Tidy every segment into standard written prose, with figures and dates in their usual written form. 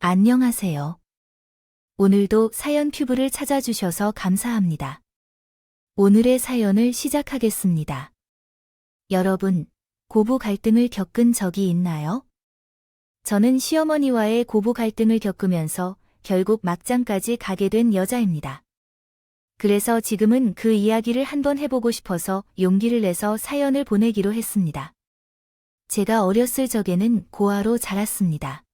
안녕하세요. 오늘도 사연 큐브를 찾아주셔서 감사합니다. 오늘의 사연을 시작하겠습니다. 여러분, 고부 갈등을 겪은 적이 있나요? 저는 시어머니와의 고부 갈등을 겪으면서 결국 막장까지 가게 된 여자입니다. 그래서 지금은 그 이야기를 한번 해보고 싶어서 용기를 내서 사연을 보내기로 했습니다. 제가 어렸을 적에는 고아로 자랐습니다.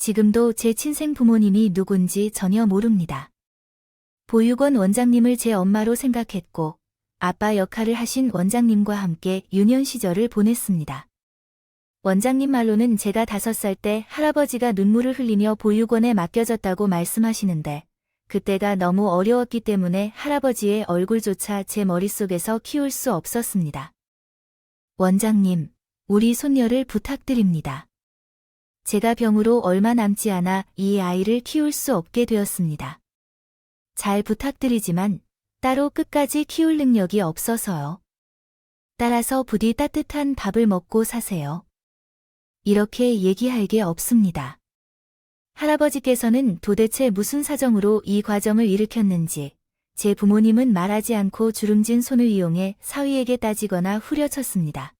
지금도 제 친생 부모님이 누군지 전혀 모릅니다. 보육원 원장님을 제 엄마로 생각했고 아빠 역할을 하신 원장님과 함께 유년 시절을 보냈습니다. 원장님 말로는 제가 5살 때 할아버지가 눈물을 흘리며 보육원에 맡겨졌다고 말씀하시는데 그때가 너무 어려웠기 때문에 할아버지의 얼굴조차 제 머릿속에서 키울 수 없었습니다. 원장님, 우리 손녀를 부탁드립니다. 제가 병으로 얼마 남지 않아 이 아이를 키울 수 없게 되었습니다. 잘 부탁드리지만 따로 끝까지 키울 능력이 없어서요. 따라서 부디 따뜻한 밥을 먹고 사세요. 이렇게 얘기할 게 없습니다. 할아버지께서는 도대체 무슨 사정으로 이 과정을 일으켰는지 제 부모님은 말하지 않고 주름진 손을 이용해 사위에게 따지거나 후려쳤습니다.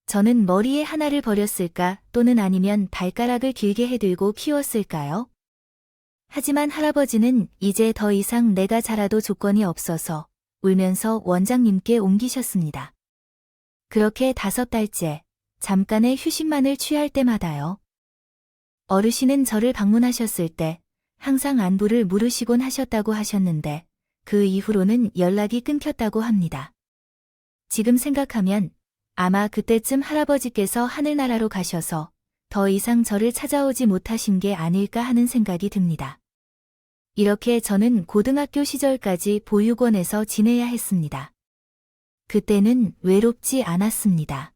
저는 머리에 하나를 버렸을까 또는 아니면 발가락을 길게 해들고 키웠을까요? 하지만 할아버지는 이제 더 이상 내가 자라도 조건이 없어서 울면서 원장님께 옮기셨습니다. 그렇게 5달째 잠깐의 휴식만을 취할 때마다요. 어르신은 저를 방문하셨을 때 항상 안부를 물으시곤 하셨다고 하셨는데 그 이후로는 연락이 끊겼다고 합니다. 지금 생각하면 아마 그때쯤 할아버지께서 하늘나라로 가셔서 더 이상 저를 찾아오지 못하신 게 아닐까 하는 생각이 듭니다. 이렇게 저는 고등학교 시절까지 보육원에서 지내야 했습니다. 그때는 외롭지 않았습니다.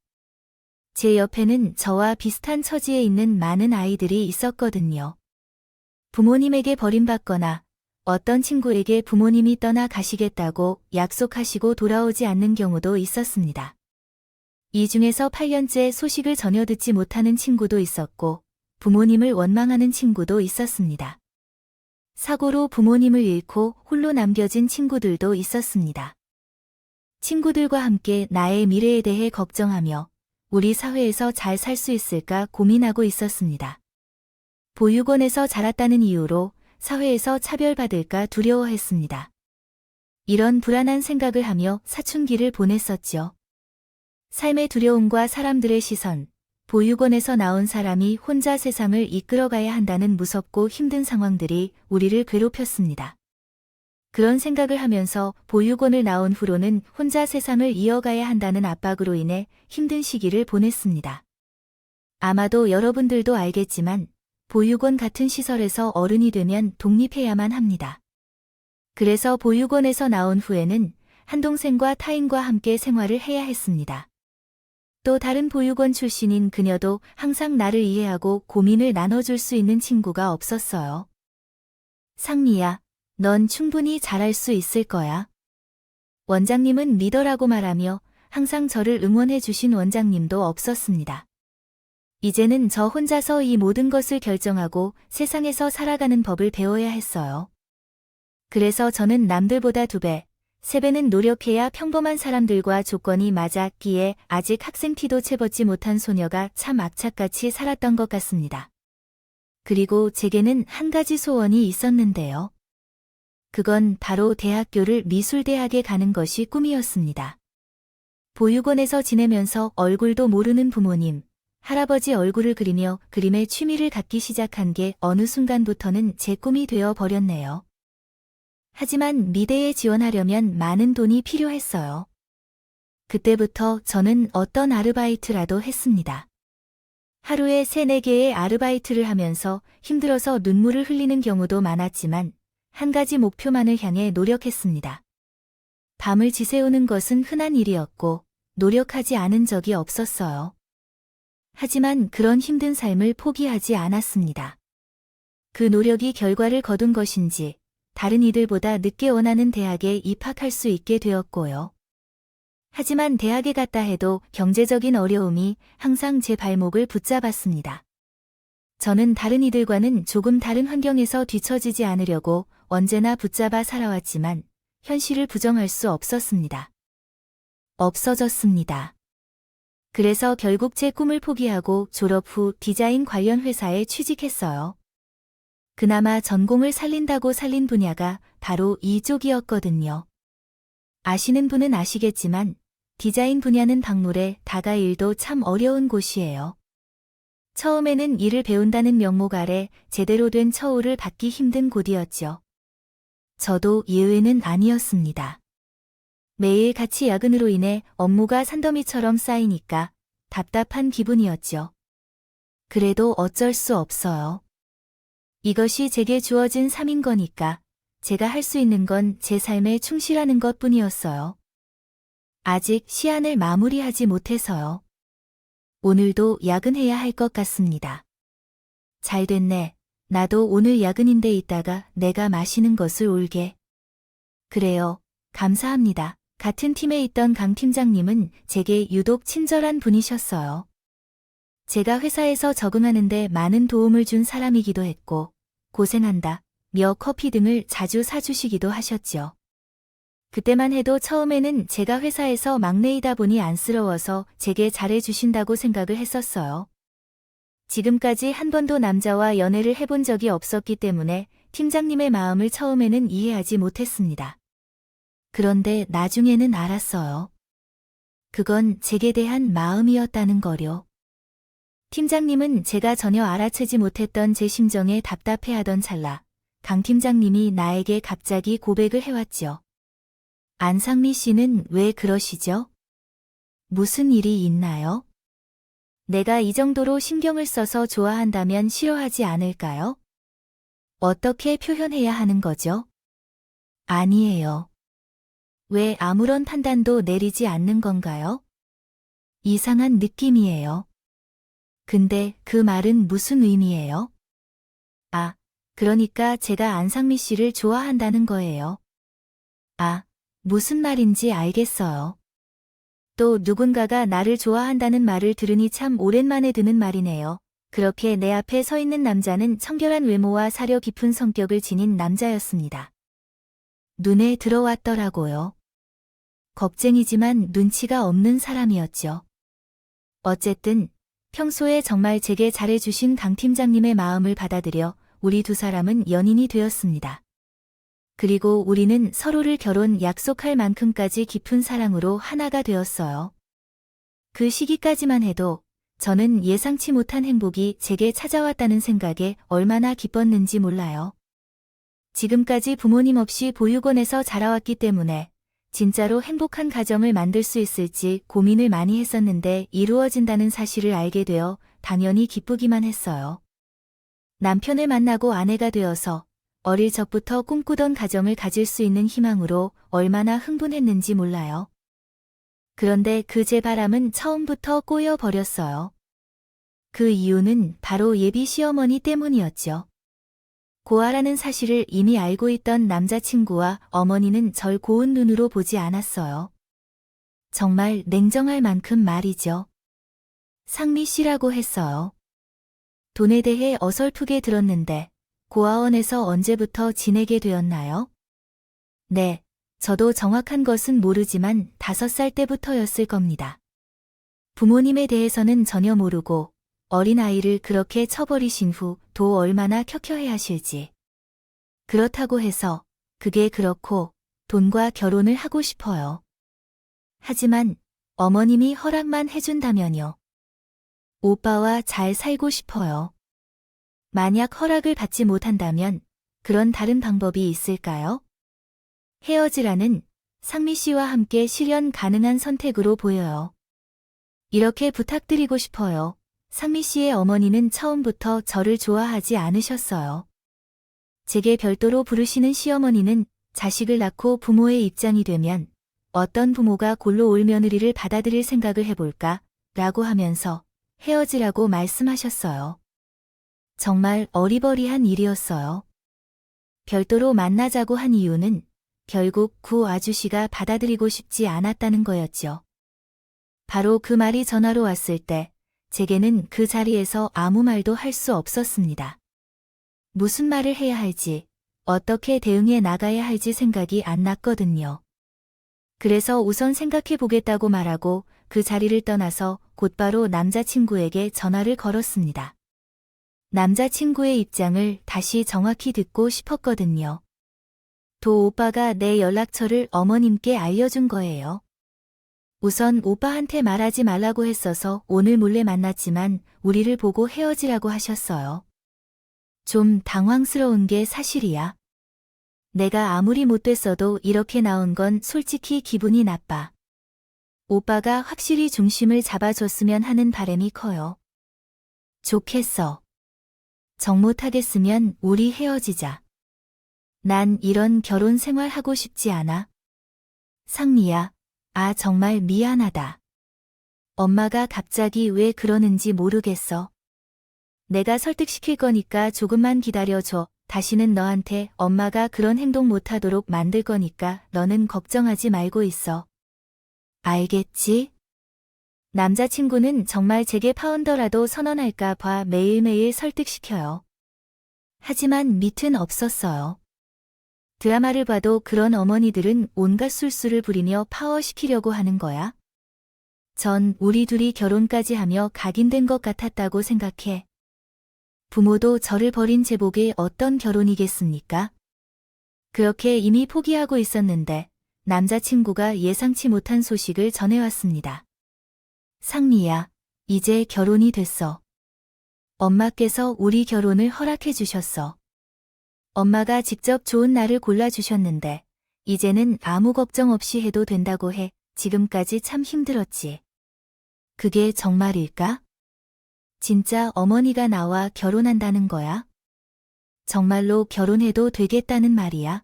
제 옆에는 저와 비슷한 처지에 있는 많은 아이들이 있었거든요. 부모님에게 버림받거나 어떤 친구에게 부모님이 떠나 가시겠다고 약속하시고 돌아오지 않는 경우도 있었습니다. 이 중에서 8년째 소식을 전혀 듣지 못하는 친구도 있었고 부모님을 원망하는 친구도 있었습니다. 사고로 부모님을 잃고 홀로 남겨진 친구들도 있었습니다. 친구들과 함께 나의 미래에 대해 걱정하며 우리 사회에서 잘 살 수 있을까 고민하고 있었습니다. 보육원에서 자랐다는 이유로 사회에서 차별받을까 두려워했습니다. 이런 불안한 생각을 하며 사춘기를 보냈었죠. 삶의 두려움과 사람들의 시선, 보육원에서 나온 사람이 혼자 세상을 이끌어가야 한다는 무섭고 힘든 상황들이 우리를 괴롭혔습니다. 그런 생각을 하면서 보육원을 나온 후로는 혼자 세상을 이어가야 한다는 압박으로 인해 힘든 시기를 보냈습니다. 아마도 여러분들도 알겠지만 보육원 같은 시설에서 어른이 되면 독립해야만 합니다. 그래서 보육원에서 나온 후에는 한 동생과 타인과 함께 생활을 해야 했습니다. 또 다른 보육원 출신인 그녀도 항상 나를 이해하고 고민을 나눠줄 수 있는 친구가 없었어요. 상미야, 넌 충분히 잘할 수 있을 거야. 원장님은 리더라고 말하며 항상 저를 응원해 주신 원장님도 없었습니다. 이제는 저 혼자서 이 모든 것을 결정하고 세상에서 살아가는 법을 배워야 했어요. 그래서 저는 남들보다 2배, 3배는 노력해야 평범한 사람들과 조건이 맞았기에 아직 학생 티도 채벗지 못한 소녀가 참 악착같이 살았던 것 같습니다. 그리고 제게는 한 가지 소원이 있었는데요. 그건 바로 대학교를 미술대학에 가는 것이 꿈이었습니다. 보육원에서 지내면서 얼굴도 모르는 부모님, 할아버지 얼굴을 그리며 그림에 취미를 갖기 시작한 게 어느 순간부터는 제 꿈이 되어 버렸네요. 하지만 미대에 지원하려면 많은 돈이 필요했어요. 그때부터 저는 어떤 아르바이트라도 했습니다. 하루에 3-4개의 아르바이트를 하면서 힘들어서 눈물을 흘리는 경우도 많았지만 한 가지 목표만을 향해 노력했습니다. 밤을 지새우는 것은 흔한 일이었고 노력하지 않은 적이 없었어요. 하지만 그런 힘든 삶을 포기하지 않았습니다. 그 노력이 결과를 거둔 것인지 다른 이들보다 늦게 원하는 대학에 입학할 수 있게 되었고요. 하지만 대학에 갔다 해도 경제적인 어려움이 항상 제 발목을 붙잡았습니다. 저는 다른 이들과는 조금 다른 환경에서 뒤처지지 않으려고 언제나 붙잡아 살아왔지만 현실을 부정할 수 없었습니다. 없어졌습니다. 그래서 결국 제 꿈을 포기하고 졸업 후 디자인 관련 회사에 취직했어요. 그나마 전공을 살린다고 살린 분야가 바로 이쪽이었거든요. 아시는 분은 아시겠지만 디자인 분야는 박물에 다가 일도 참 어려운 곳이에요. 처음에는 일을 배운다는 명목 아래 제대로 된 처우를 받기 힘든 곳이었죠. 저도 예외는 아니었습니다. 매일 같이 야근으로 인해 업무가 산더미처럼 쌓이니까 답답한 기분이었죠. 그래도 어쩔 수 없어요. 이것이 제게 주어진 삶인 거니까 제가 할 수 있는 건 제 삶에 충실하는 것뿐이었어요. 아직 시안을 마무리하지 못해서요. 오늘도 야근해야 할 것 같습니다. 잘 됐네. 나도 오늘 야근인데 이따가 내가 마시는 것을 올게. 그래요. 감사합니다. 같은 팀에 있던 강 팀장님은 제게 유독 친절한 분이셨어요. 제가 회사에서 적응하는데 많은 도움을 준 사람이기도 했고, 고생한다, 며 커피 등을 자주 사주시기도 하셨죠. 그때만 해도 처음에는 제가 회사에서 막내이다 보니 안쓰러워서 제게 잘해주신다고 생각을 했었어요. 지금까지 한 번도 남자와 연애를 해본 적이 없었기 때문에 팀장님의 마음을 처음에는 이해하지 못했습니다. 그런데 나중에는 알았어요. 그건 제게 대한 마음이었다는 거요. 팀장님은 제가 전혀 알아채지 못했던 제 심정에 답답해하던 찰나, 강 팀장님이 나에게 갑자기 고백을 해왔죠. 안상미 씨는 왜 그러시죠? 무슨 일이 있나요? 내가 이 정도로 신경을 써서 좋아한다면 싫어하지 않을까요? 어떻게 표현해야 하는 거죠? 아니에요. 왜 아무런 판단도 내리지 않는 건가요? 이상한 느낌이에요. 근데 그 말은 무슨 의미예요? 아, 그러니까 제가 안상미 씨를 좋아한다는 거예요. 아, 무슨 말인지 알겠어요. 또 누군가가 나를 좋아한다는 말을 들으니 참 오랜만에 듣는 말이네요. 그렇게 내 앞에 서 있는 남자는 청결한 외모와 사려 깊은 성격을 지닌 남자였습니다. 눈에 들어왔더라고요. 겁쟁이지만 눈치가 없는 사람이었죠. 어쨌든 평소에 정말 제게 잘해주신 강 팀장님의 마음을 받아들여 우리 두 사람은 연인이 되었습니다. 그리고 우리는 서로를 결혼 약속할 만큼까지 깊은 사랑으로 하나가 되었어요. 그 시기까지만 해도 저는 예상치 못한 행복이 제게 찾아왔다는 생각에 얼마나 기뻤는지 몰라요. 지금까지 부모님 없이 보육원에서 자라왔기 때문에 진짜로 행복한 가정을 만들 수 있을지 고민을 많이 했었는데 이루어진다는 사실을 알게 되어 당연히 기쁘기만 했어요. 남편을 만나고 아내가 되어서 어릴 적부터 꿈꾸던 가정을 가질 수 있는 희망으로 얼마나 흥분했는지 몰라요. 그런데 그 제 바람은 처음부터 꼬여버렸어요. 그 이유는 바로 예비 시어머니 때문이었죠. 고아라는 사실을 이미 알고 있던 남자친구와 어머니는 절 고운 눈으로 보지 않았어요. 정말 냉정할 만큼 말이죠. 상미 씨라고 했어요. 돈에 대해 어설프게 들었는데 고아원에서 언제부터 지내게 되었나요? 네, 저도 정확한 것은 모르지만 5살 때부터였을 겁니다. 부모님에 대해서는 전혀 모르고 어린아이를 그렇게 쳐버리신 후 도 얼마나 켜켜해 하실지. 그렇다고 해서 그게 그렇고 돈과 결혼을 하고 싶어요. 하지만 어머님이 허락만 해준다면요. 오빠와 잘 살고 싶어요. 만약 허락을 받지 못한다면 그런 다른 방법이 있을까요? 헤어지라는 상미 씨와 함께 실현 가능한 선택으로 보여요. 이렇게 부탁드리고 싶어요. 상미 씨의 어머니는 처음부터 저를 좋아하지 않으셨어요. 제게 별도로 부르시는 시어머니는 자식을 낳고 부모의 입장이 되면 어떤 부모가 골로 올 며느리를 받아들일 생각을 해볼까? 라고 하면서 헤어지라고 말씀하셨어요. 정말 어리버리한 일이었어요. 별도로 만나자고 한 이유는 결국 구 아주씨가 받아들이고 싶지 않았다는 거였죠. 바로 그 말이 전화로 왔을 때 제게는 그 자리에서 아무 말도 할 수 없었습니다. 무슨 말을 해야 할지, 어떻게 대응해 나가야 할지 생각이 안 났거든요. 그래서 우선 생각해 보겠다고 말하고 그 자리를 떠나서 곧바로 남자친구에게 전화를 걸었습니다. 남자친구의 입장을 다시 정확히 듣고 싶었거든요. 도 오빠가 내 연락처를 어머님께 알려준 거예요. 우선 오빠한테 말하지 말라고 했어서 오늘 몰래 만났지만 우리를 보고 헤어지라고 하셨어요. 좀 당황스러운 게 사실이야. 내가 아무리 못됐어도 이렇게 나온 건 솔직히 기분이 나빠. 오빠가 확실히 중심을 잡아줬으면 하는 바람이 커요. 좋겠어. 정 못하겠으면 우리 헤어지자. 난 이런 결혼 생활 하고 싶지 않아. 상미야, 정말 미안하다. 엄마가 갑자기 왜 그러는지 모르겠어. 내가 설득시킬 거니까 조금만 기다려줘. 다시는 너한테 엄마가 그런 행동 못하도록 만들 거니까 너는 걱정하지 말고 있어. 알겠지? 남자친구는 정말 제게 파운더라도 선언할까 봐 매일매일 설득시켜요. 하지만 밑은 없었어요. 드라마를 봐도 그런 어머니들은 온갖 술수를 부리며 파워시키려고 하는 거야. 전 우리 둘이 결혼까지 하며 각인된 것 같았다고 생각해. 부모도 저를 버린 제복에 어떤 결혼이겠습니까? 그렇게 이미 포기하고 있었는데 남자친구가 예상치 못한 소식을 전해왔습니다. 상미야, 이제 결혼이 됐어. 엄마께서 우리 결혼을 허락해 주셨어. 엄마가 직접 좋은 날을 골라주셨는데 이제는 아무 걱정 없이 해도 된다고 해. 지금까지 참 힘들었지. 그게 정말일까? 진짜 어머니가 나와 결혼한다는 거야? 정말로 결혼해도 되겠다는 말이야?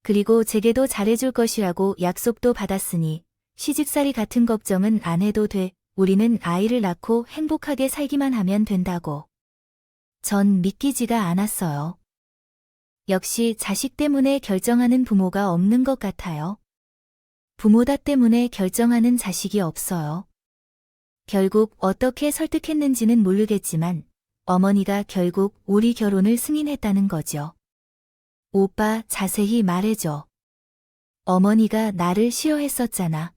그리고 제게도 잘해줄 것이라고 약속도 받았으니 시집살이 같은 걱정은 안 해도 돼. 우리는 아이를 낳고 행복하게 살기만 하면 된다고. 전 믿기지가 않았어요. 역시 자식 때문에 결정하는 부모가 없는 것 같아요. 부모다 때문에 결정하는 자식이 없어요. 결국 어떻게 설득했는지는 모르겠지만 어머니가 결국 우리 결혼을 승인했다는 거죠. 오빠, 자세히 말해줘. 어머니가 나를 싫어했었잖아.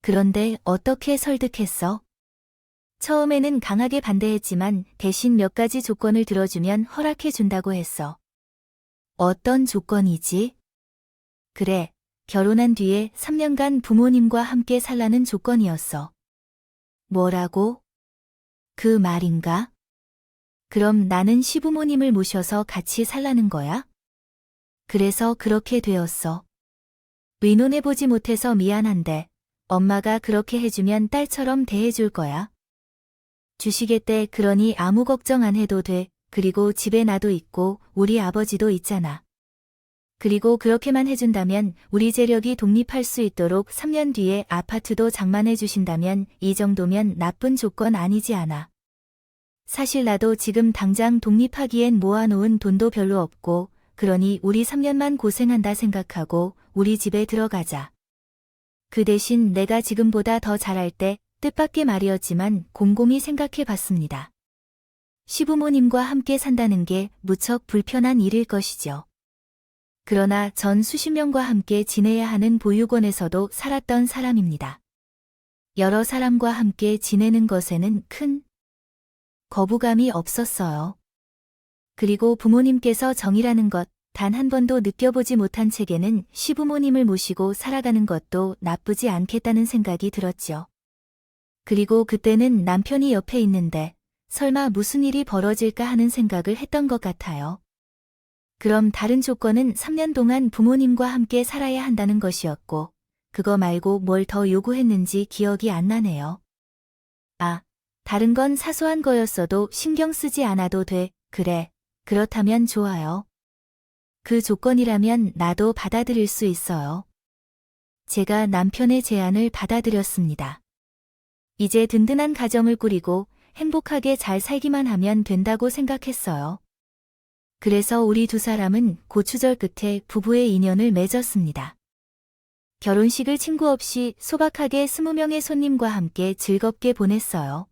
그런데 어떻게 설득했어? 처음에는 강하게 반대했지만 대신 몇 가지 조건을 들어주면 허락해준다고 했어. 어떤 조건이지? 그래, 결혼한 뒤에 3년간 부모님과 함께 살라는 조건이었어. 뭐라고? 그 말인가? 그럼 나는 시부모님을 모셔서 같이 살라는 거야? 그래서 그렇게 되었어. 의논해보지 못해서 미안한데 엄마가 그렇게 해주면 딸처럼 대해줄 거야. 주시겠대. 그러니 아무 걱정 안 해도 돼. 그리고 집에 나도 있고 우리 아버지도 있잖아. 그리고 그렇게만 해준다면 우리 재력이 독립할 수 있도록 3년 뒤에 아파트도 장만해 주신다면 이 정도면 나쁜 조건 아니지 않아. 사실 나도 지금 당장 독립하기엔 모아놓은 돈도 별로 없고 그러니 우리 3년만 고생한다 생각하고 우리 집에 들어가자. 그 대신 내가 지금보다 더 잘할 때 뜻밖의 말이었지만 곰곰이 생각해 봤습니다. 시부모님과 함께 산다는 게 무척 불편한 일일 것이죠. 그러나 전 수십 명과 함께 지내야 하는 보육원에서도 살았던 사람입니다. 여러 사람과 함께 지내는 것에는 큰 거부감이 없었어요. 그리고 부모님께서 정이라는 것 단 한 번도 느껴보지 못한 제게는 시부모님을 모시고 살아가는 것도 나쁘지 않겠다는 생각이 들었죠. 그리고 그때는 남편이 옆에 있는데 설마 무슨 일이 벌어질까 하는 생각을 했던 것 같아요. 그럼 다른 조건은 3년 동안 부모님과 함께 살아야 한다는 것이었고 그거 말고 뭘 더 요구했는지 기억이 안 나네요. 다른 건 사소한 거였어도 신경 쓰지 않아도 돼. 그래, 그렇다면 좋아요. 그 조건이라면 나도 받아들일 수 있어요. 제가 남편의 제안을 받아들였습니다. 이제 든든한 가정을 꾸리고 행복하게 잘 살기만 하면 된다고 생각했어요. 그래서 우리 두 사람은 고추절 끝에 부부의 인연을 맺었습니다. 결혼식을 친구 없이 소박하게 20명의 손님과 함께 즐겁게 보냈어요.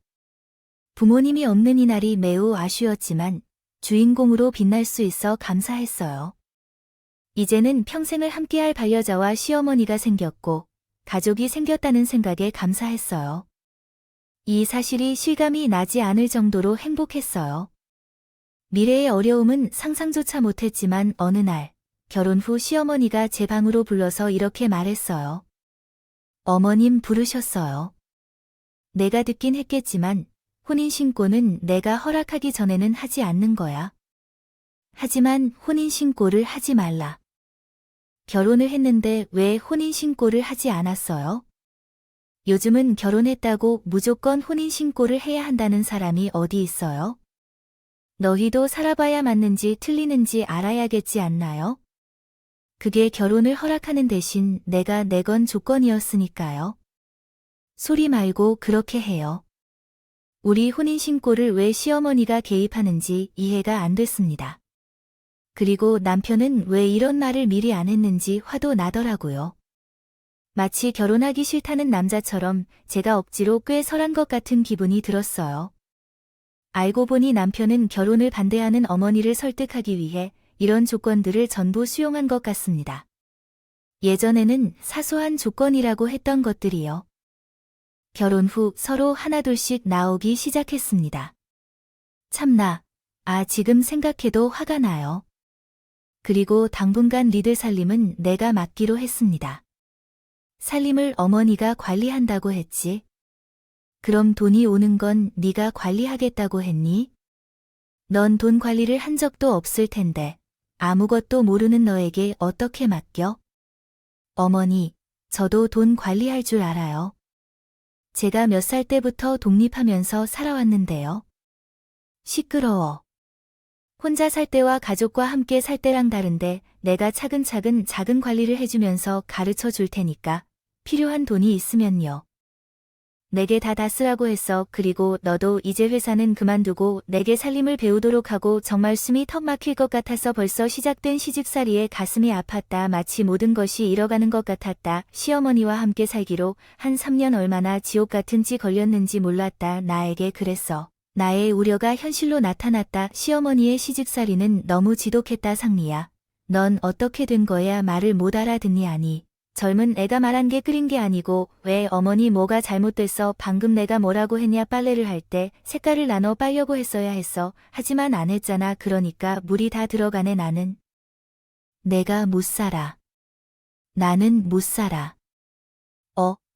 부모님이 없는 이날이 매우 아쉬웠지만 주인공으로 빛날 수 있어 감사했어요. 이제는 평생을 함께할 반려자와 시어머니가 생겼고 가족이 생겼다는 생각에 감사했어요. 이 사실이 실감이 나지 않을 정도로 행복했어요. 미래의 어려움은 상상조차 못했지만 어느 날 결혼 후 시어머니가 제 방으로 불러서 이렇게 말했어요. 어머님 부르셨어요. 내가 듣긴 했겠지만 혼인신고는 내가 허락하기 전에는 하지 않는 거야. 하지만 혼인신고를 하지 말라. 결혼을 했는데 왜 혼인신고를 하지 않았어요? 요즘은 결혼했다고 무조건 혼인신고를 해야 한다는 사람이 어디 있어요? 너희도 살아봐야 맞는지 틀리는지 알아야겠지 않나요? 그게 결혼을 허락하는 대신 내가 내건 조건이었으니까요. 소리 말고 그렇게 해요. 우리 혼인신고를 왜 시어머니가 개입하는지 이해가 안 됐습니다. 그리고 남편은 왜 이런 말을 미리 안 했는지 화도 나더라고요. 마치 결혼하기 싫다는 남자처럼 제가 억지로 꽤 설한 것 같은 기분이 들었어요. 알고 보니 남편은 결혼을 반대하는 어머니를 설득하기 위해 이런 조건들을 전부 수용한 것 같습니다. 예전에는 사소한 조건이라고 했던 것들이요. 결혼 후 서로 하나둘씩 나오기 시작했습니다. 참나, 지금 생각해도 화가 나요. 그리고 당분간 니들 살림은 내가 맡기로 했습니다. 살림을 어머니가 관리한다고 했지. 그럼 돈이 오는 건 네가 관리하겠다고 했니? 넌 돈 관리를 한 적도 없을 텐데 아무것도 모르는 너에게 어떻게 맡겨? 어머니, 저도 돈 관리할 줄 알아요. 제가 몇 살 때부터 독립하면서 살아왔는데요. 시끄러워. 혼자 살 때와 가족과 함께 살 때랑 다른데 내가 차근차근 작은 관리를 해주면서 가르쳐 줄 테니까 필요한 돈이 있으면요. 내게 다 쓰라고 했어. 그리고 너도 이제 회사는 그만두고 내게 살림을 배우도록 하고 정말 숨이 턱 막힐 것 같아서 벌써 시작된 시집살이에 가슴이 아팠다. 마치 모든 것이 잃어가는 것 같았다. 시어머니와 함께 살기로 한 3년 얼마나 지옥 같은 지 걸렸는지 몰랐다. 나에게 그랬어. 나의 우려가 현실로 나타났다. 시어머니의 시집살이는 너무 지독했다. 상미야. 넌 어떻게 된 거야? 말을 못 알아듣니? 아니. 젊은 애가 말한 게 끓인 게 아니고 왜 어머니 뭐가 잘못됐어? 방금 내가 뭐라고 했냐? 빨래를 할 때 색깔을 나눠 빨려고 했어야 했어. 하지만 안 했잖아. 그러니까 물이 다 들어가네. 나는. 내가 못 살아. 나는 못 살아.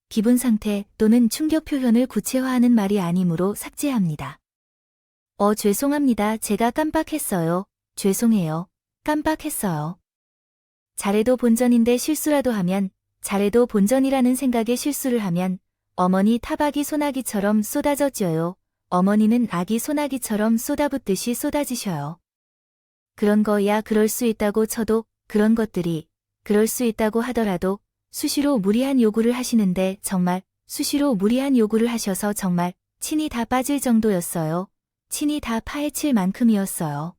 기분 상태 또는 충격 표현을 구체화하는 말이 아니므로 삭제합니다. 죄송합니다. 제가 깜빡했어요. 죄송해요. 깜빡했어요. 잘해도 본전인데 실수라도 하면, 잘해도 본전이라는 생각에 실수를 하면 어머니 타박이 소나기처럼 쏟아져져요. 어머니는 아기 소나기처럼 쏟아붓듯이 쏟아지셔요. 그런 거야 그럴 수 있다고 쳐도 그런 것들이 그럴 수 있다고 하더라도 수시로 무리한 요구를 하시는데 정말 수시로 무리한 요구를 하셔서 정말 친이 다 빠질 정도였어요. 친이 다 파헤칠 만큼이었어요.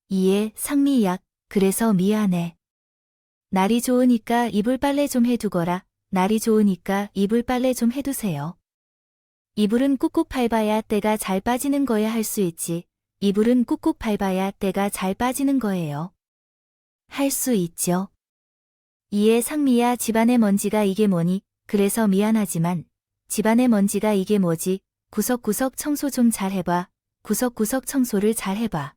이에 상미약 그래서 미안해. 날이 좋으니까 이불 빨래 좀 해두거라. 날이 좋으니까 이불 빨래 좀 해두세요. 이불은 꾹꾹 밟아야 때가 잘 빠지는 거야 할 수 있지. 이불은 꾹꾹 밟아야 때가 잘 빠지는 거예요. 할 수 있죠. 이에 상미야 집안의 먼지가 이게 뭐니? 그래서 미안하지만 집안의 먼지가 이게 뭐지? 구석구석 청소 좀 잘 해봐. 구석구석 청소를 잘 해봐.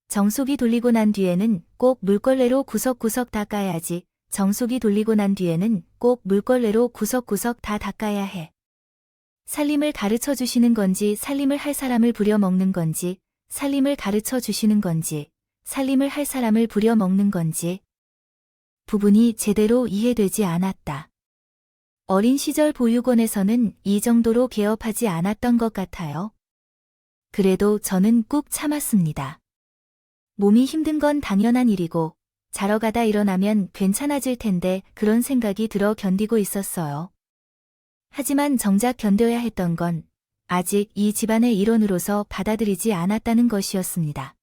정수기 돌리고 난 뒤에는 꼭 물걸레로 구석구석 닦아야지. 정수기 돌리고 난 뒤에는 꼭 물걸레로 구석구석 다 닦아야 해. 살림을 가르쳐 주시는 건지 살림을 할 사람을 부려먹는 건지 살림을 가르쳐 주시는 건지 살림을 할 사람을 부려먹는 건지 부분이 제대로 이해되지 않았다. 어린 시절 보육원에서는 이 정도로 개업하지 않았던 것 같아요. 그래도 저는 꾹 참았습니다. 몸이 힘든 건 당연한 일이고 자러 가다 일어나면 괜찮아질 텐데 그런 생각이 들어 견디고 있었어요. 하지만 정작 견뎌야 했던 건 아직 이 집안의 일원으로서 받아들이지 않았다는 것이었습니다.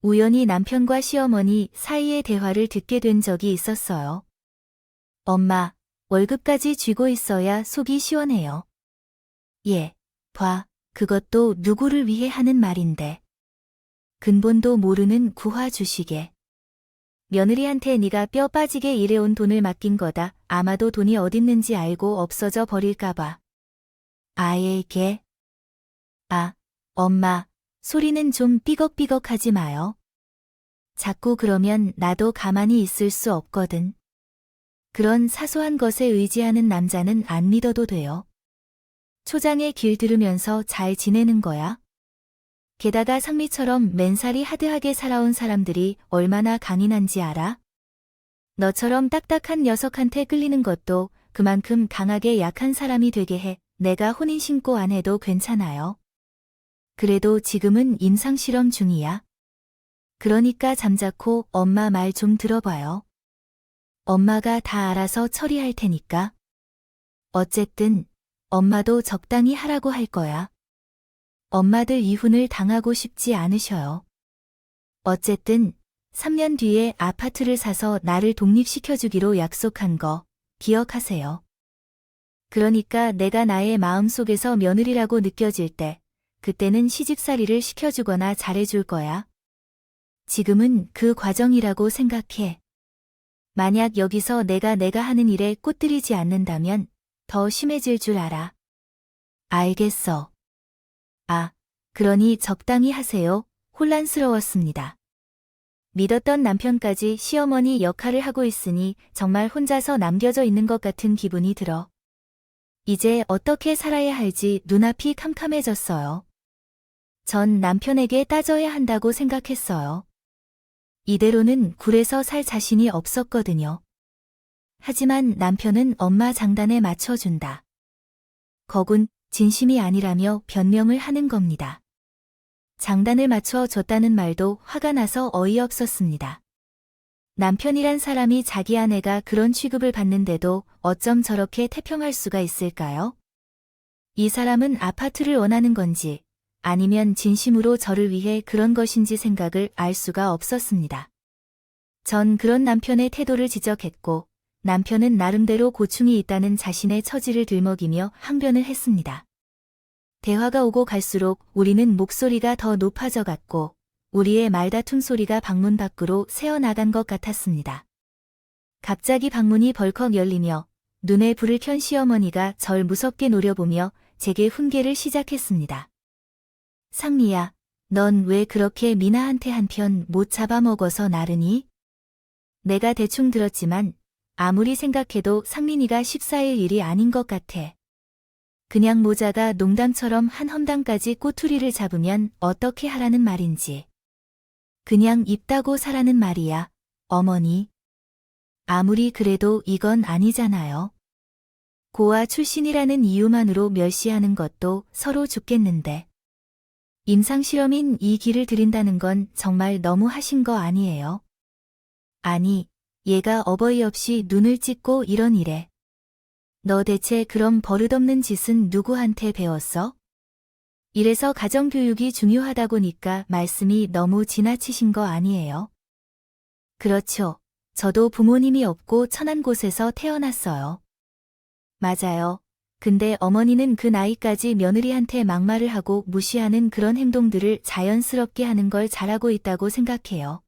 우연히 남편과 시어머니 사이의 대화를 듣게 된 적이 있었어요. 엄마, 월급까지 쥐고 있어야 속이 시원해요. 예, 봐, 그것도 누구를 위해 하는 말인데. 근본도 모르는 구화 주식에. 며느리한테 네가 뼈 빠지게 일해온 돈을 맡긴 거다. 아마도 돈이 어딨는지 알고 없어져 버릴까봐. 아예게. 아, 엄마, 소리는 좀 삐걱삐걱하지 마요. 자꾸 그러면 나도 가만히 있을 수 없거든. 그런 사소한 것에 의지하는 남자는 안 믿어도 돼요. 초장에 길 들으면서 잘 지내는 거야. 게다가 상미처럼 맨살이 하드하게 살아온 사람들이 얼마나 강인한지 알아? 너처럼 딱딱한 녀석한테 끌리는 것도 그만큼 강하게 약한 사람이 되게 해. 내가 혼인신고 안 해도 괜찮아요. 그래도 지금은 임상실험 중이야. 그러니까 잠자코 엄마 말 좀 들어봐요. 엄마가 다 알아서 처리할 테니까. 어쨌든 엄마도 적당히 하라고 할 거야. 엄마들 이혼을 당하고 싶지 않으셔요. 어쨌든 3년 뒤에 아파트를 사서 나를 독립시켜주기로 약속한 거 기억하세요. 그러니까 내가 나의 마음속에서 며느리라고 느껴질 때 그때는 시집살이를 시켜주거나 잘해줄 거야. 지금은 그 과정이라고 생각해. 만약 여기서 내가 하는 일에 꽃들이지 않는다면 더 심해질 줄 알아. 알겠어. 아, 그러니 적당히 하세요. 혼란스러웠습니다. 믿었던 남편까지 시어머니 역할을 하고 있으니 정말 혼자서 남겨져 있는 것 같은 기분이 들어. 이제 어떻게 살아야 할지 눈앞이 캄캄해졌어요. 전 남편에게 따져야 한다고 생각했어요. 이대로는 굴에서 살 자신이 없었거든요. 하지만 남편은 엄마 장단에 맞춰준다. 거군 진심이 아니라며 변명을 하는 겁니다. 장단을 맞춰 줬다는 말도 화가 나서 어이없었습니다. 남편이란 사람이 자기 아내가 그런 취급을 받는데도 어쩜 저렇게 태평할 수가 있을까요? 이 사람은 아파트를 원하는 건지 아니면 진심으로 저를 위해 그런 것인지 생각을 알 수가 없었습니다. 전 그런 남편의 태도를 지적했고 남편은 나름대로 고충이 있다는 자신의 처지를 들먹이며 항변을 했습니다. 대화가 오고 갈수록 우리는 목소리가 더 높아져 갔고 우리의 말다툼 소리가 방문 밖으로 새어나간 것 같았습니다. 갑자기 방문이 벌컥 열리며 눈에 불을 켠 시어머니가 절 무섭게 노려보며 제게 훈계를 시작했습니다. 상미야, 넌 왜 그렇게 미나한테 한편 못 잡아먹어서 나르니? 내가 대충 들었지만 아무리 생각해도 상민이가 14일 일이 아닌 것 같아. 그냥 모자가 농담처럼 한 험담까지 꼬투리를 잡으면 어떻게 하라는 말인지. 그냥 입다고 사라는 말이야, 어머니. 아무리 그래도 이건 아니잖아요. 고아 출신이라는 이유만으로 멸시하는 것도 서로 죽겠는데. 임상실험인 이 길을 들인다는 건 정말 너무 하신 거 아니에요? 아니, 얘가 어버이없이 눈을 찍고 이런 이래. 너 대체 그런 버릇없는 짓은 누구한테 배웠어? 이래서 가정교육이 중요하다고니까 말씀이 너무 지나치신 거 아니에요? 그렇죠. 저도 부모님이 없고 천한 곳에서 태어났어요. 맞아요. 근데 어머니는 그 나이까지 며느리한테 막말을 하고 무시하는 그런 행동들을 자연스럽게 하는 걸 잘하고 있다고 생각해요.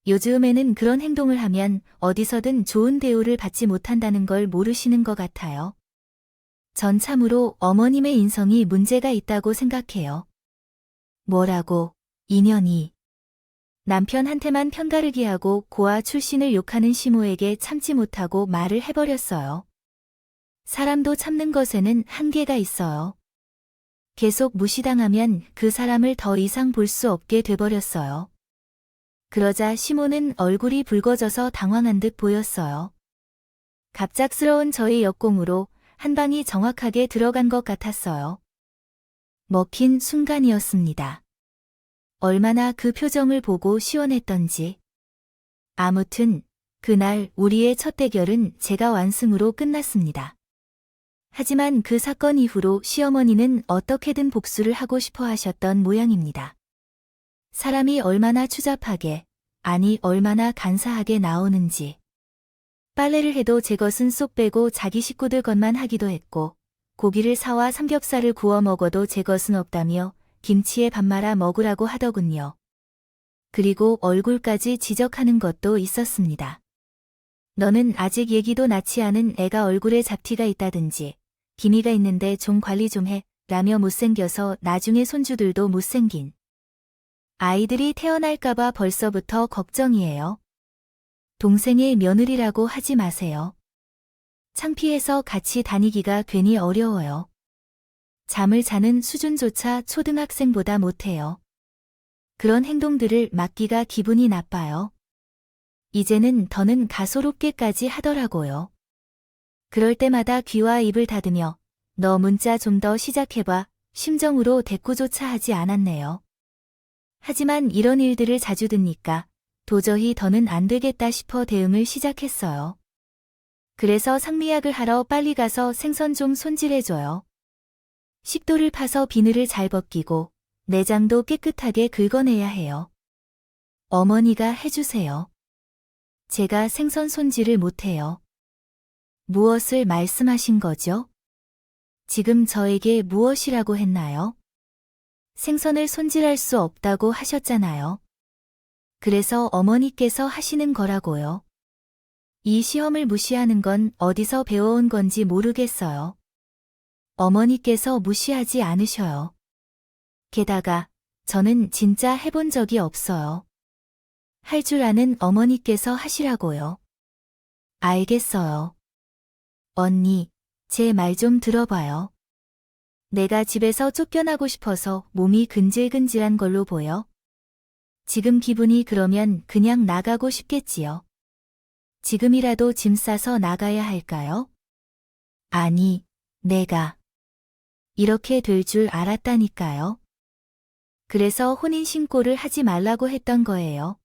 요즘에는 그런 행동을 하면 어디서든 좋은 대우를 받지 못한다는 걸 모르시는 것 같아요. 전 참으로 어머님의 인성이 문제가 있다고 생각해요. 뭐라고, 인연이. 남편한테만 편가르기 하고 고아 출신을 욕하는 시모에게 참지 못하고 말을 해버렸어요. 사람도 참는 것에는 한계가 있어요. 계속 무시당하면 그 사람을 더 이상 볼 수 없게 돼버렸어요. 그러자 시모는 얼굴이 붉어져서 당황한 듯 보였어요. 갑작스러운 저의 역공으로 한 방이 정확하게 들어간 것 같았어요. 먹힌 순간이었습니다. 얼마나 그 표정을 보고 시원했던지. 아무튼 그날 우리의 첫 대결은 제가 완승으로 끝났습니다. 하지만 그 사건 이후로 시어머니는 어떻게든 복수를 하고 싶어 하셨던 모양입니다. 사람이 얼마나 추잡하게, 아니 얼마나 간사하게 나오는지. 빨래를 해도 제 것은 쏙 빼고 자기 식구들 것만 하기도 했고, 고기를 사와 삼겹살을 구워 먹어도 제 것은 없다며 김치에 밥 말아 먹으라고 하더군요. 그리고 얼굴까지 지적하는 것도 있었습니다. 너는 아직 얘기도 낳지 않은 애가 얼굴에 잡티가 있다든지 기미가 있는데 좀 관리 좀 해 라며 못생겨서 나중에 손주들도 못생긴 아이들이 태어날까봐 벌써부터 걱정이에요. 동생의 며느리라고 하지 마세요. 창피해서 같이 다니기가 괜히 어려워요. 잠을 자는 수준조차 초등학생보다 못해요. 그런 행동들을 맡기가 기분이 나빠요. 이제는 더는 가소롭게까지 하더라고요. 그럴 때마다 귀와 입을 닫으며 너 문자 좀 더 시작해봐 심정으로 대꾸조차 하지 않았네요. 하지만 이런 일들을 자주 듣니까 도저히 더는 안 되겠다 싶어 대응을 시작했어요. 그래서 상미약을 하러 빨리 가서 생선 좀 손질해줘요. 식도를 파서 비늘을 잘 벗기고 내장도 깨끗하게 긁어내야 해요. 어머니가 해주세요. 제가 생선 손질을 못해요. 무엇을 말씀하신 거죠? 지금 저에게 무엇이라고 했나요? 생선을 손질할 수 없다고 하셨잖아요. 그래서 어머니께서 하시는 거라고요. 이 시험을 무시하는 건 어디서 배워온 건지 모르겠어요. 어머니께서 무시하지 않으셔요. 게다가 저는 진짜 해본 적이 없어요. 할 줄 아는 어머니께서 하시라고요. 알겠어요. 언니, 제 말 좀 들어봐요. 내가 집에서 쫓겨나고 싶어서 몸이 근질근질한 걸로 보여? 지금 기분이 그러면 그냥 나가고 싶겠지요. 지금이라도 짐 싸서 나가야 할까요? 아니, 내가 이렇게 될 줄 알았다니까요. 그래서 혼인신고를 하지 말라고 했던 거예요.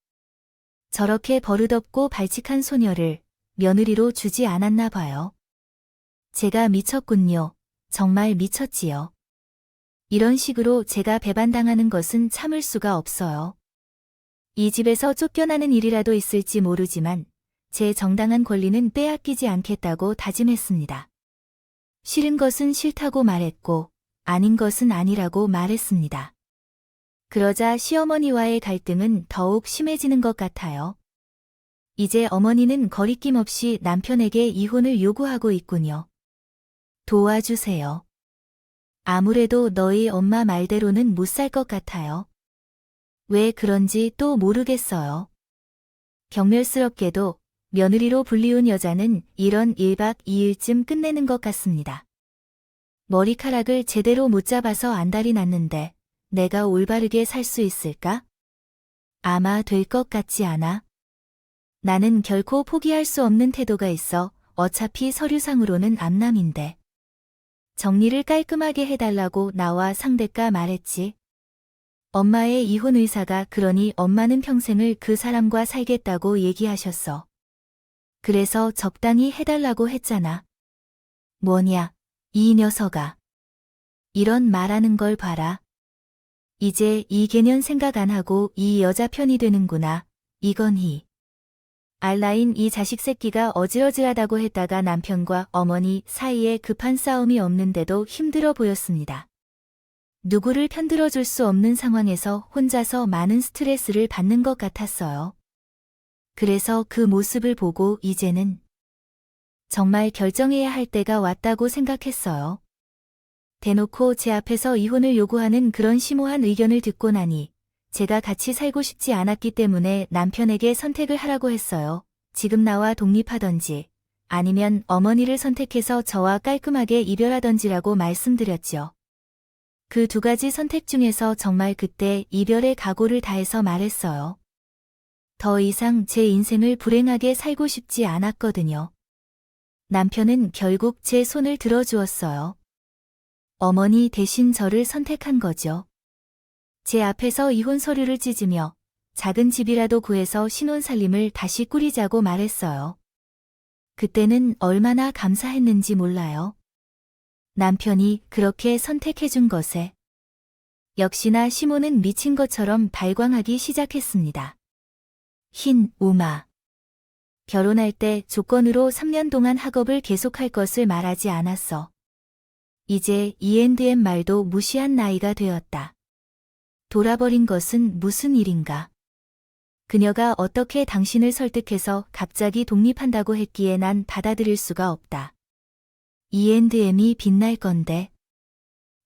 저렇게 버릇없고 발칙한 소녀를 며느리로 주지 않았나 봐요. 제가 미쳤군요. 정말 미쳤지요. 이런 식으로 제가 배반당하는 것은 참을 수가 없어요. 이 집에서 쫓겨나는 일이라도 있을지 모르지만 제 정당한 권리는 빼앗기지 않겠다고 다짐했습니다. 싫은 것은 싫다고 말했고 아닌 것은 아니라고 말했습니다. 그러자 시어머니와의 갈등은 더욱 심해지는 것 같아요. 이제 어머니는 거리낌 없이 남편에게 이혼을 요구하고 있군요. 도와주세요. 아무래도 너희 엄마 말대로는 못 살 것 같아요. 왜 그런지 또 모르겠어요. 경멸스럽게도 며느리로 불리운 여자는 이런 1박 2일쯤 끝내는 것 같습니다. 머리카락을 제대로 못 잡아서 안달이 났는데 내가 올바르게 살 수 있을까? 아마 될 것 같지 않아? 나는 결코 포기할 수 없는 태도가 있어 어차피 서류상으로는 암남인데. 정리를 깔끔하게 해달라고 나와 상대가 말했지. 엄마의 이혼 의사가 그러니 엄마는 평생을 그 사람과 살겠다고 얘기하셨어. 그래서 적당히 해달라고 했잖아. 뭐냐, 이 녀석아. 이런 말하는 걸 봐라. 이제 이 개년 생각 안 하고 이 여자 편이 되는구나. 이건희. 알라인 이 자식 새끼가 어질어질하다고 했다가 남편과 어머니 사이에 급한 싸움이 없는데도 힘들어 보였습니다. 누구를 편들어줄 수 없는 상황에서 혼자서 많은 스트레스를 받는 것 같았어요. 그래서 그 모습을 보고 이제는 정말 결정해야 할 때가 왔다고 생각했어요. 대놓고 제 앞에서 이혼을 요구하는 그런 심오한 의견을 듣고 나니 제가 같이 살고 싶지 않았기 때문에 남편에게 선택을 하라고 했어요. 지금 나와 독립하던지 아니면 어머니를 선택해서 저와 깔끔하게 이별하던지라고 말씀드렸죠. 그 두 가지 선택 중에서 정말 그때 이별의 각오를 다해서 말했어요. 더 이상 제 인생을 불행하게 살고 싶지 않았거든요. 남편은 결국 제 손을 들어주었어요. 어머니 대신 저를 선택한 거죠. 제 앞에서 이혼 서류를 찢으며 작은 집이라도 구해서 신혼살림을 다시 꾸리자고 말했어요. 그때는 얼마나 감사했는지 몰라요. 남편이 그렇게 선택해준 것에. 역시나 시모는 미친 것처럼 발광하기 시작했습니다. 흰 우마. 결혼할 때 조건으로 3년 동안 학업을 계속할 것을 말하지 않았어. 이제 E&M 말도 무시한 나이가 되었다. 돌아버린 것은 무슨 일인가? 그녀가 어떻게 당신을 설득해서 갑자기 독립한다고 했기에 난 받아들일 수가 없다. E&M이 빛날 건데.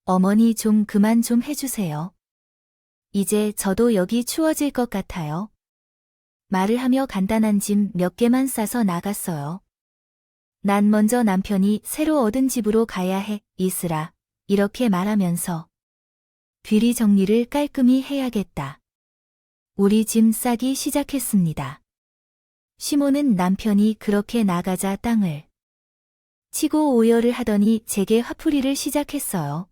어머니 좀 그만 좀 해주세요. 이제 저도 여기 추워질 것 같아요. 말을 하며 간단한 짐 몇 개만 싸서 나갔어요. 난 먼저 남편이 새로 얻은 집으로 가야 해, 이슬아. 이렇게 말하면서 귀리 정리를 깔끔히 해야겠다. 우리 짐 싸기 시작했습니다. 시모는 남편이 그렇게 나가자 땅을 치고 오열을 하더니 제게 화풀이를 시작했어요.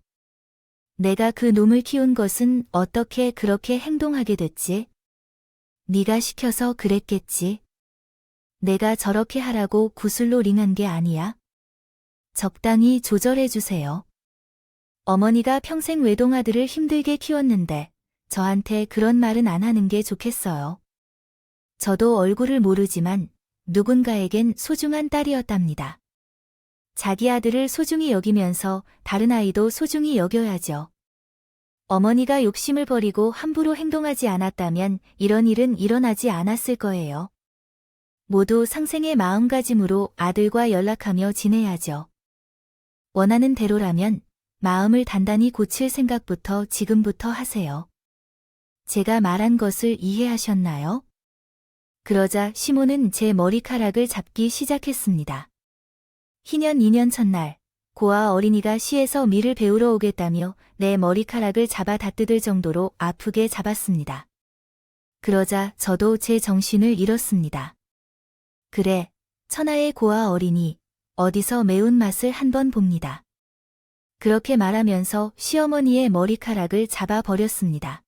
내가 그 놈을 키운 것은 어떻게 그렇게 행동하게 됐지? 네가 시켜서 그랬겠지. 내가 저렇게 하라고 구슬로 링한 게 아니야. 적당히 조절해주세요. 어머니가 평생 외동아들을 힘들게 키웠는데 저한테 그런 말은 안 하는 게 좋겠어요. 저도 얼굴을 모르지만 누군가에겐 소중한 딸이었답니다. 자기 아들을 소중히 여기면서 다른 아이도 소중히 여겨야죠. 어머니가 욕심을 버리고 함부로 행동하지 않았다면 이런 일은 일어나지 않았을 거예요. 모두 상생의 마음가짐으로 아들과 연락하며 지내야죠. 원하는 대로라면 마음을 단단히 고칠 생각부터 지금부터 하세요. 제가 말한 것을 이해하셨나요? 그러자 시모는 제 머리카락을 잡기 시작했습니다. 희년 2년 첫날, 고아 어린이가 시에서 밀을 배우러 오겠다며 내 머리카락을 잡아 다 뜯을 정도로 아프게 잡았습니다. 그러자 저도 제 정신을 잃었습니다. 그래, 천하의 고아 어린이, 어디서 매운맛을 한번 봅니다. 그렇게 말하면서 시어머니의 머리카락을 잡아버렸습니다.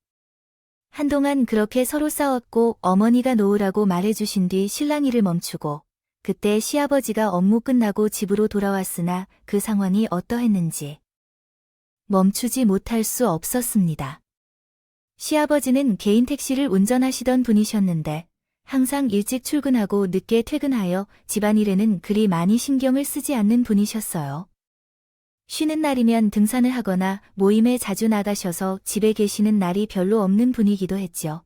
한동안 그렇게 서로 싸웠고 어머니가 놓으라고 말해주신 뒤 신랑 일을 멈추고 그때 시아버지가 업무 끝나고 집으로 돌아왔으나 그 상황이 어떠했는지 멈추지 못할 수 없었습니다. 시아버지는 개인 택시를 운전하시던 분이셨는데 항상 일찍 출근하고 늦게 퇴근하여 집안일에는 그리 많이 신경을 쓰지 않는 분이셨어요. 쉬는 날이면 등산을 하거나 모임에 자주 나가셔서 집에 계시는 날이 별로 없는 분이기도 했죠.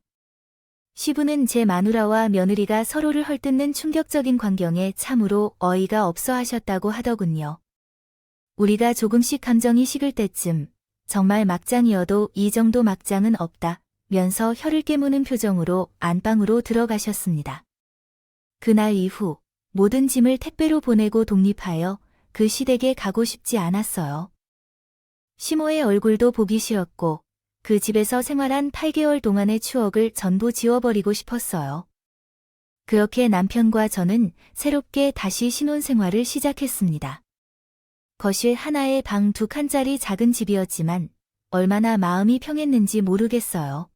시부는 제 마누라와 며느리가 서로를 헐뜯는 충격적인 광경에 참으로 어이가 없어 하셨다고 하더군요. 우리가 조금씩 감정이 식을 때쯤 정말 막장이어도 이 정도 막장은 없다 면서 혀를 깨무는 표정으로 안방으로 들어가셨습니다. 그날 이후 모든 짐을 택배로 보내고 독립하여 그 시댁에 가고 싶지 않았어요. 시모의 얼굴도 보기 싫었고 그 집에서 생활한 8개월 동안의 추억을 전부 지워버리고 싶었어요. 그렇게 남편과 저는 새롭게 다시 신혼생활을 시작했습니다. 거실 하나에 방 2칸짜리 작은 집이었지만 얼마나 마음이 평했는지 모르겠어요.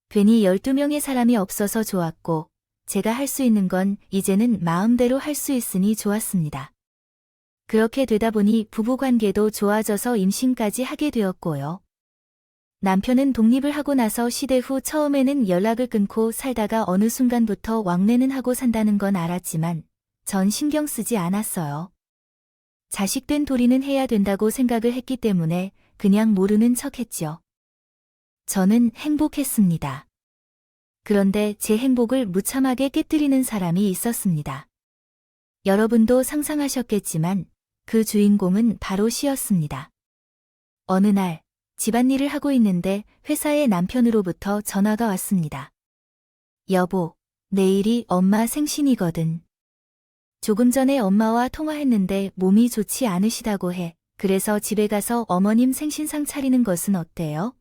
괜히 12명의 사람이 없어서 좋았고 제가 할 수 있는 건 이제는 마음대로 할 수 있으니 좋았습니다. 그렇게 되다 보니 부부관계도 좋아져서 임신까지 하게 되었고요. 남편은 독립을 하고 나서 시대 후 처음에는 연락을 끊고 살다가 어느 순간부터 왕래는 하고 산다는 건 알았지만 전 신경 쓰지 않았어요. 자식된 도리는 해야 된다고 생각을 했기 때문에 그냥 모르는 척했죠. 저는 행복했습니다. 그런데 제 행복을 무참하게 깨뜨리는 사람이 있었습니다. 여러분도 상상하셨겠지만 그 주인공은 바로 시였습니다. 어느 날 집안일을 하고 있는데 회사의 남편으로부터 전화가 왔습니다. 여보, 내일이 엄마 생신이거든. 조금 전에 엄마와 통화했는데 몸이 좋지 않으시다고 해. 그래서 집에 가서 어머님 생신상 차리는 것은 어때요?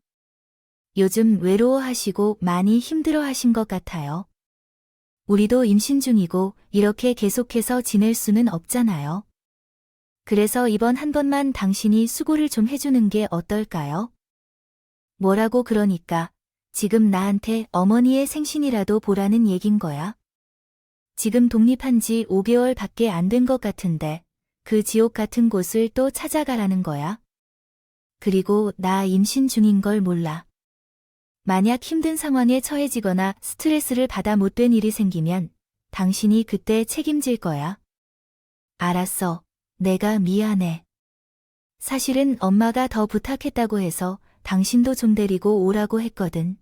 요즘 외로워하시고 많이 힘들어하신 것 같아요. 우리도 임신 중이고 이렇게 계속해서 지낼 수는 없잖아요. 그래서 이번 한 번만 당신이 수고를 좀 해주는 게 어떨까요? 뭐라고 그러니까 지금 나한테 어머니의 생신이라도 보라는 얘긴 거야? 지금 독립한 지 5개월 밖에 안 된 것 같은데 그 지옥 같은 곳을 또 찾아가라는 거야? 그리고 나 임신 중인 걸 몰라. 만약 힘든 상황에 처해지거나 스트레스를 받아 못된 일이 생기면 당신이 그때 책임질 거야. 알았어. 내가 미안해. 사실은 엄마가 더 부탁했다고 해서 당신도 좀 데리고 오라고 했거든.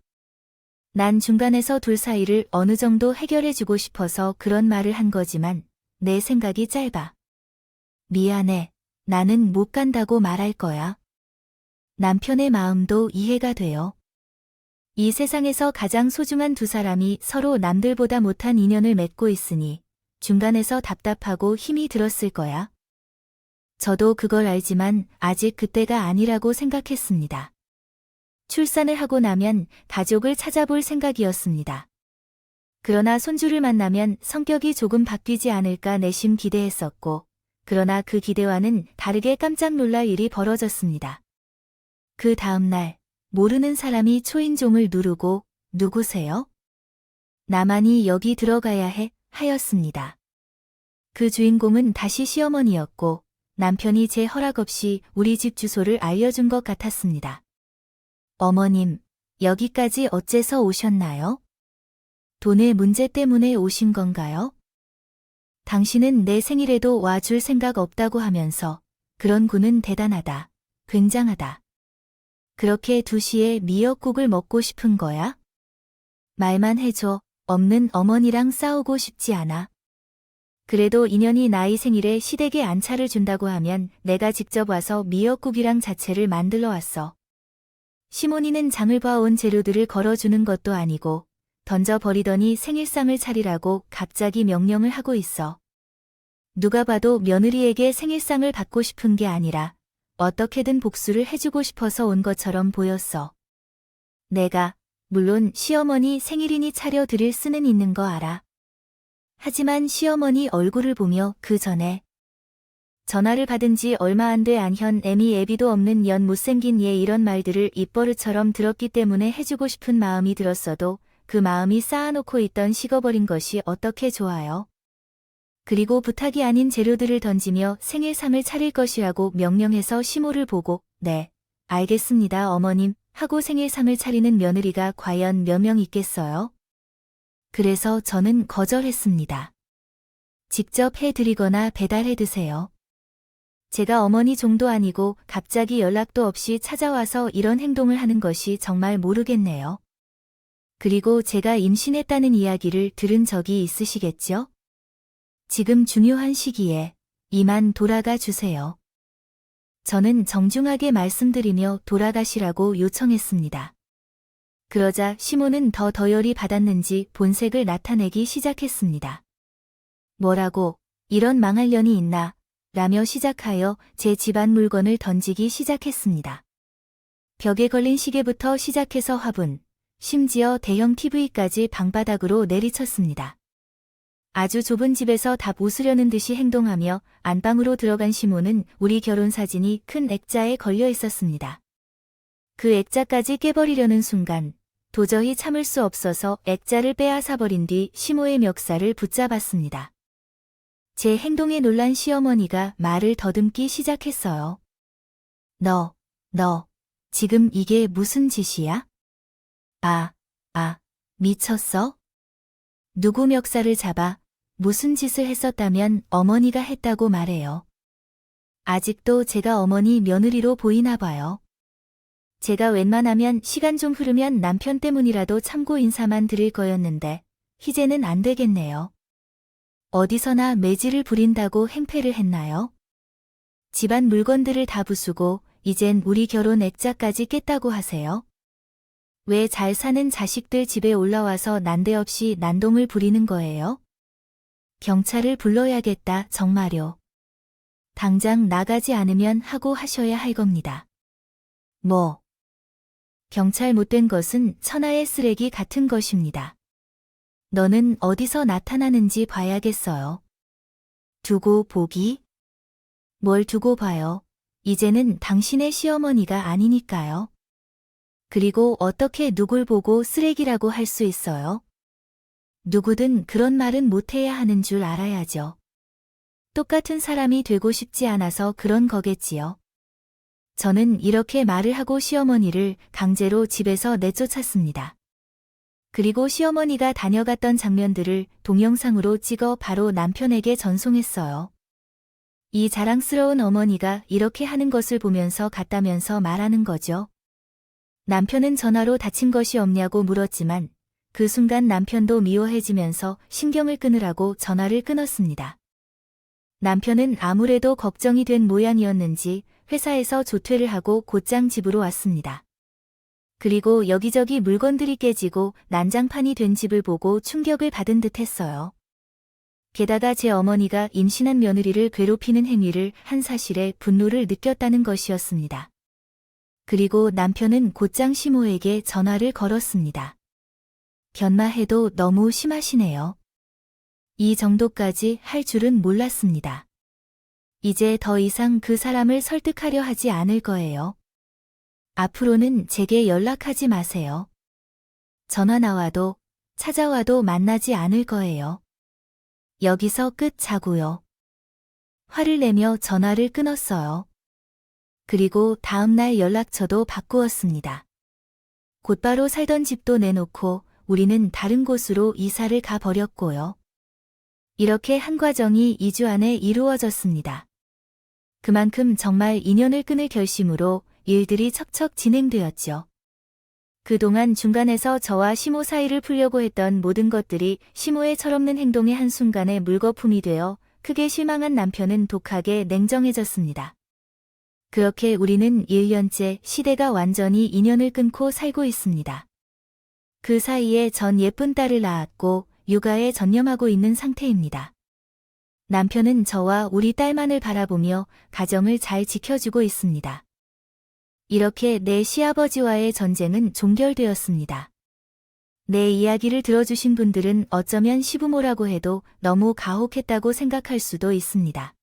난 중간에서 둘 사이를 어느 정도 해결해주고 싶어서 그런 말을 한 거지만 내 생각이 짧아. 미안해. 나는 못 간다고 말할 거야. 남편의 마음도 이해가 돼요. 이 세상에서 가장 소중한 두 사람이 서로 남들보다 못한 인연을 맺고 있으니 중간에서 답답하고 힘이 들었을 거야. 저도 그걸 알지만 아직 그때가 아니라고 생각했습니다. 출산을 하고 나면 가족을 찾아볼 생각이었습니다. 그러나 손주를 만나면 성격이 조금 바뀌지 않을까 내심 기대했었고, 그러나 그 기대와는 다르게 깜짝 놀랄 일이 벌어졌습니다. 그 다음날 모르는 사람이 초인종을 누르고 누구세요? 나만이 여기 들어가야 해 하였습니다. 그 주인공은 다시 시어머니였고 남편이 제 허락 없이 우리 집 주소를 알려준 것 같았습니다. 어머님, 여기까지 어째서 오셨나요? 돈의 문제 때문에 오신 건가요? 당신은 내 생일에도 와줄 생각 없다고 하면서 그런 군은 대단하다. 굉장하다. 그렇게 2시에 미역국을 먹고 싶은 거야? 말만 해줘. 없는 어머니랑 싸우고 싶지 않아. 그래도 인연이 나이 생일에 시댁에 안차를 준다고 하면 내가 직접 와서 미역국이랑 자체를 만들러 왔어. 시모니는 장을 봐온 재료들을 걸어주는 것도 아니고 던져버리더니 생일상을 차리라고 갑자기 명령을 하고 있어. 누가 봐도 며느리에게 생일상을 받고 싶은 게 아니라 어떻게든 복수를 해주고 싶어서 온 것처럼 보였어. 내가 물론 시어머니 생일이니 차려드릴 수는 있는 거 알아. 하지만 시어머니 얼굴을 보며 그 전에 전화를 받은 지 얼마 안 돼 안현 애미 애비도 없는 연 못생긴 얘 이런 말들을 입버릇처럼 들었기 때문에 해주고 싶은 마음이 들었어도 그 마음이 쌓아놓고 있던 식어버린 것이 어떻게 좋아요. 그리고 부탁이 아닌 재료들을 던지며 생일상을 차릴 것이라고 명령해서 시모를 보고 네, 알겠습니다 어머님 하고 생일상을 차리는 며느리가 과연 몇 명 있겠어요? 그래서 저는 거절했습니다. 직접 해드리거나 배달해 드세요. 제가 어머니 정도 아니고 갑자기 연락도 없이 찾아와서 이런 행동을 하는 것이 정말 모르겠네요. 그리고 제가 임신했다는 이야기를 들은 적이 있으시겠죠? 지금 중요한 시기에 이만 돌아가 주세요. 저는 정중하게 말씀드리며 돌아가시라고 요청했습니다. 그러자 시모는 더 열이 받았는지 본색을 나타내기 시작했습니다. 뭐라고, 이런 망할 년이 있나, 라며 시작하여 제 집안 물건을 던지기 시작했습니다. 벽에 걸린 시계부터 시작해서 화분, 심지어 대형 TV까지 방바닥으로 내리쳤습니다. 아주 좁은 집에서 답 웃으려는 듯이 행동하며 안방으로 들어간 시모는 우리 결혼 사진이 큰 액자에 걸려 있었습니다. 그 액자까지 깨버리려는 순간 도저히 참을 수 없어서 액자를 빼앗아버린 뒤 시모의 멱살을 붙잡았습니다. 제 행동에 놀란 시어머니가 말을 더듬기 시작했어요. 너, 지금 이게 무슨 짓이야? 미쳤어? 누구 멱살을 잡아 무슨 짓을 했었다면 어머니가 했다고 말해요. 아직도 제가 어머니 며느리로 보이나 봐요. 제가 웬만하면 시간 좀 흐르면 남편 때문이라도 참고 인사만 드릴 거였는데 이제는 안 되겠네요. 어디서나 매질을 부린다고 행패를 했나요? 집안 물건들을 다 부수고 이젠 우리 결혼 액자까지 깼다고 하세요? 왜 잘 사는 자식들 집에 올라와서 난데없이 난동을 부리는 거예요? 경찰을 불러야겠다 정말요. 당장 나가지 않으면 하고 하셔야 할 겁니다. 뭐? 경찰 못된 것은 천하의 쓰레기 같은 것입니다. 너는 어디서 나타나는지 봐야겠어요. 두고 보기? 뭘 두고 봐요. 이제는 당신의 시어머니가 아니니까요. 그리고 어떻게 누굴 보고 쓰레기라고 할 수 있어요? 누구든 그런 말은 못해야 하는 줄 알아야죠. 똑같은 사람이 되고 싶지 않아서 그런 거겠지요. 저는 이렇게 말을 하고 시어머니를 강제로 집에서 내쫓았습니다. 그리고 시어머니가 다녀갔던 장면들을 동영상으로 찍어 바로 남편에게 전송했어요. 이 자랑스러운 어머니가 이렇게 하는 것을 보면서 같다면서 말하는 거죠. 남편은 전화로 다친 것이 없냐고 물었지만 그 순간 남편도 미워해지면서 신경을 끄느라고 전화를 끊었습니다. 남편은 아무래도 걱정이 된 모양이었는지 회사에서 조퇴를 하고 곧장 집으로 왔습니다. 그리고 여기저기 물건들이 깨지고 난장판이 된 집을 보고 충격을 받은 듯 했어요. 게다가 제 어머니가 임신한 며느리를 괴롭히는 행위를 한 사실에 분노를 느꼈다는 것이었습니다. 그리고 남편은 곧장 시모에게 전화를 걸었습니다. 견마해도 너무 심하시네요. 이 정도까지 할 줄은 몰랐습니다. 이제 더 이상 그 사람을 설득하려 하지 않을 거예요. 앞으로는 제게 연락하지 마세요. 전화 나와도 찾아와도 만나지 않을 거예요. 여기서 끝자고요. 화를 내며 전화를 끊었어요. 그리고 다음날 연락처도 바꾸었습니다. 곧바로 살던 집도 내놓고 우리는 다른 곳으로 이사를 가버렸고요. 이렇게 한 과정이 2주 안에 이루어졌습니다. 그만큼 정말 인연을 끊을 결심으로 일들이 척척 진행되었죠. 그동안 중간에서 저와 시모 사이를 풀려고 했던 모든 것들이 시모의 철없는 행동의 한순간에 물거품이 되어 크게 실망한 남편은 독하게 냉정해졌습니다. 그렇게 우리는 1년째 시대가 완전히 인연을 끊고 살고 있습니다. 그 사이에 전 예쁜 딸을 낳았고 육아에 전념하고 있는 상태입니다. 남편은 저와 우리 딸만을 바라보며 가정을 잘 지켜주고 있습니다. 이렇게 내 시아버지와의 전쟁은 종결되었습니다. 내 이야기를 들어주신 분들은 어쩌면 시부모라고 해도 너무 가혹했다고 생각할 수도 있습니다.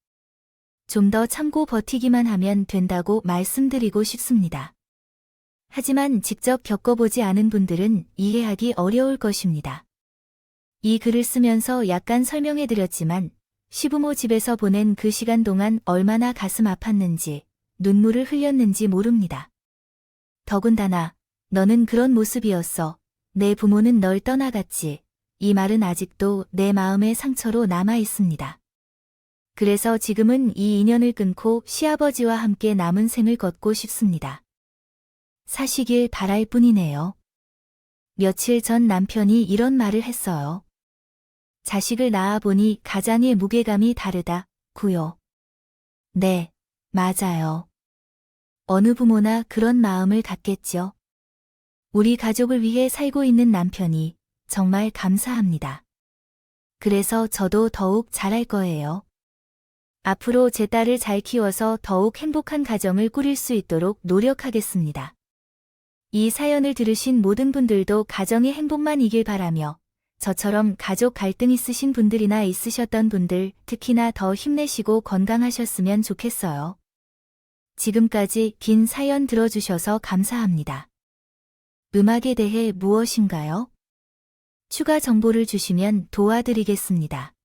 좀 더 참고 버티기만 하면 된다고 말씀드리고 싶습니다. 하지만 직접 겪어보지 않은 분들은 이해하기 어려울 것입니다. 이 글을 쓰면서 약간 설명해드렸지만 시부모 집에서 보낸 그 시간 동안 얼마나 가슴 아팠는지 눈물을 흘렸는지 모릅니다. 더군다나 너는 그런 모습이었어. 내 부모는 널 떠나갔지. 이 말은 아직도 내 마음의 상처로 남아 있습니다. 그래서 지금은 이 인연을 끊고 시아버지와 함께 남은 생을 걷고 싶습니다. 사시길 바랄 뿐이네요. 며칠 전 남편이 이런 말을 했어요. 자식을 낳아보니 가장의 무게감이 다르다, 구요. 네, 맞아요. 어느 부모나 그런 마음을 갖겠죠. 우리 가족을 위해 살고 있는 남편이 정말 감사합니다. 그래서 저도 더욱 잘할 거예요. 앞으로 제 딸을 잘 키워서 더욱 행복한 가정을 꾸릴 수 있도록 노력하겠습니다. 이 사연을 들으신 모든 분들도 가정의 행복만 이길 바라며 저처럼 가족 갈등 있으신 분들이나 있으셨던 분들 특히나 더 힘내시고 건강하셨으면 좋겠어요. 지금까지 긴 사연 들어주셔서 감사합니다. 음악에 대해 무엇인가요? 추가 정보를 주시면 도와드리겠습니다.